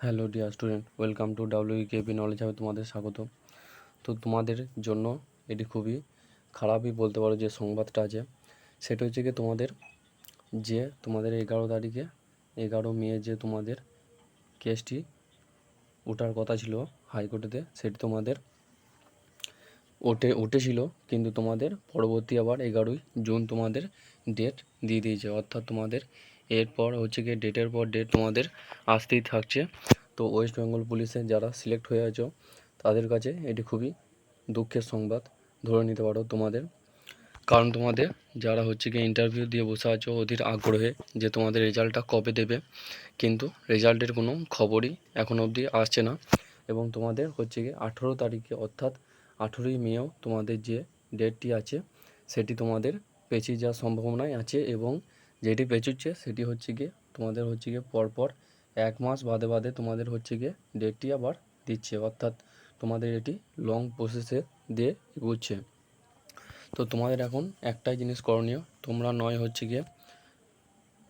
Hello dear student, welcome to WKB knowledge হাবে তোমাদের স্বাগত। তো তোমাদের জন্য এটি খুবই খারাপই বলতে পারো যে সংবাদটা আছে, সেটা হচ্ছে কি তোমাদের 11 তারিখে 11 মে যে তোমাদের কেসটি ওঠার কথা ছিল হাইকোর্টেতে, সেটি তোমাদের উঠেছিল, কিন্তু তোমাদের পরবর্তী আবার 11ই জুন তোমাদের ডেট দিয়ে দিয়েছে। অর্থাৎ তোমাদের এরপর হচ্ছে গিয়ে ডেটের পর ডেট তোমাদের আসতেই থাকছে। তো ওয়েস্ট বেঙ্গল পুলিশে যারা সিলেক্ট হয়ে আছো তাদের কাছে এটি খুবই দুঃখের সংবাদ ধরে নিতে পারো তোমাদের, কারণ তোমাদের যারা হচ্ছে গিয়ে ইন্টারভিউ দিয়ে বসে আছো অধীর আগ্রহে যে তোমাদের রেজাল্টটা কবে দেবে, কিন্তু রেজাল্টের কোনো খবরই এখন অবধি আসছে না। এবং তোমাদের হচ্ছে গিয়ে 18 তারিখে অর্থাৎ 18ই মেও তোমাদের যে ডেটটি আছে সেটি তোমাদের পেছিয়ে যাওয়ার সম্ভাবনাই আছে, এবং যেটি পেছুচ্ছে সেটি হচ্ছে গিয়ে তোমাদের হচ্ছে গিয়ে পরপর 1 মাস বাদে বাদে তোমাদের হচ্ছে গিয়ে ডেটটি আবার দিচ্ছে। অর্থাৎ তোমাদের এটি লং প্রসেসে দিয়ে এগোচ্ছে। তো তোমাদের এখন একটাই জিনিস করণীয়, তোমরা নয় হচ্ছে গিয়ে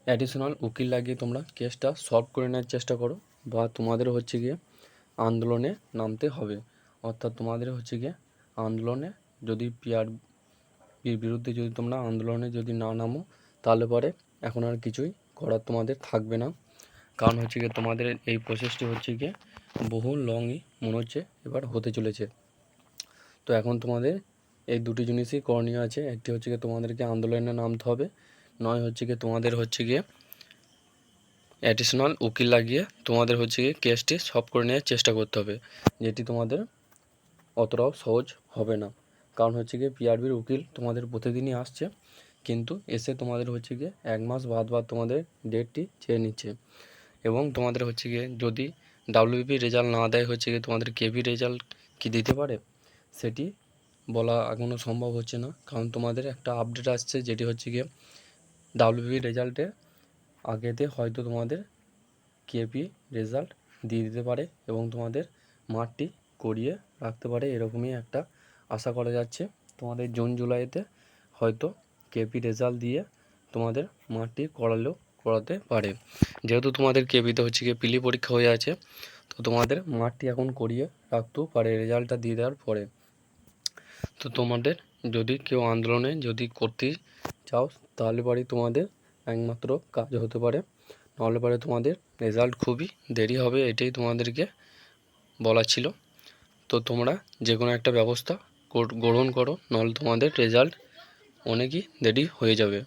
অ্যাডিশনাল উকিল লাগিয়ে তোমরা কেসটা সলভ করে নেওয়ার চেষ্টা করো, বা তোমাদের হচ্ছে গিয়ে আন্দোলনে নামতে হবে। অর্থাৎ তোমাদের হচ্ছে গিয়ে আন্দোলনে যদি বিরুদ্ধে যদি তোমরা আন্দোলনে যদি না নামো, তাহলে পরে এখন আর কিছুই করার তোমাদের থাকবে না। কারণ হচ্ছে গিয়ে তোমাদের এই প্রসেসটি হচ্ছে গিয়ে বহু লংই মনে হচ্ছে এবার হতে চলেছে। তো এখন তোমাদের এই দুটি জিনিসই করণীয় আছে, একটি হচ্ছে গিয়ে তোমাদেরকে আন্দোলনে নামতে হবে, নয় হচ্ছে গিয়ে তোমাদের হচ্ছে গিয়ে অ্যাডিশনাল উকিল লাগিয়ে তোমাদের হচ্ছে গিয়ে কেসটি সলভ করে নেওয়ার চেষ্টা করতে হবে, যেটি তোমাদের অতটাও সহজ হবে না। কারণ হচ্ছে গিয়ে পিআরবির উকিল তোমাদের প্রতিদিনই আসছে, কিন্তু এসে তোমাদের হচ্ছে গিয়ে 1 মাস বাদ তোমাদের ডেটটি চেয়ে নিচ্ছে। এবং তোমাদের হচ্ছে গিয়ে যদি ডাব্লিউবিপি রেজাল্ট না দেয় হচ্ছে গিয়ে তোমাদের কেভি রেজাল্ট কি দিতে পারে সেটি বলা এখনও সম্ভব হচ্ছে না। কারণ তোমাদের একটা আপডেট আসছে, যেটি হচ্ছে গিয়ে ডাব্লিউবিপি রেজাল্টের আগেতে হয়তো তোমাদের কেপি রেজাল্ট দিয়ে দিতে পারে এবং তোমাদের মার্কটি করিয়ে রাখতে পারে, এরকমই একটা আশা করা যাচ্ছে। তোমাদের জুন জুলাইতে হয়তো কেপি রেজাল্ট দিয়ে তোমাদের মার্কটি করাতে পারে। যেহেতু তোমাদের কেপিতে হচ্ছে গিয়ে পিলি পরীক্ষা হয়ে আছে, তো তোমাদের মার্কটি এখন করিয়ে রাখতেও পারে রেজাল্টটা দিয়ে দেওয়ার পরে। তো তোমাদের যদি কেউ আন্দোলনে যদি করতে চাও, তাহলে পরে তোমাদের একমাত্র কাজ হতে পারে, নাহলে পরে তোমাদের রেজাল্ট খুবই দেরি হবে, এটাই তোমাদেরকে বলা ছিল। তো তোমরা যে কোনো একটা ব্যবস্থা গ্রহণ করো, নাহলে তোমাদের রেজাল্ট অনেকই দেরি হয়ে যাবে।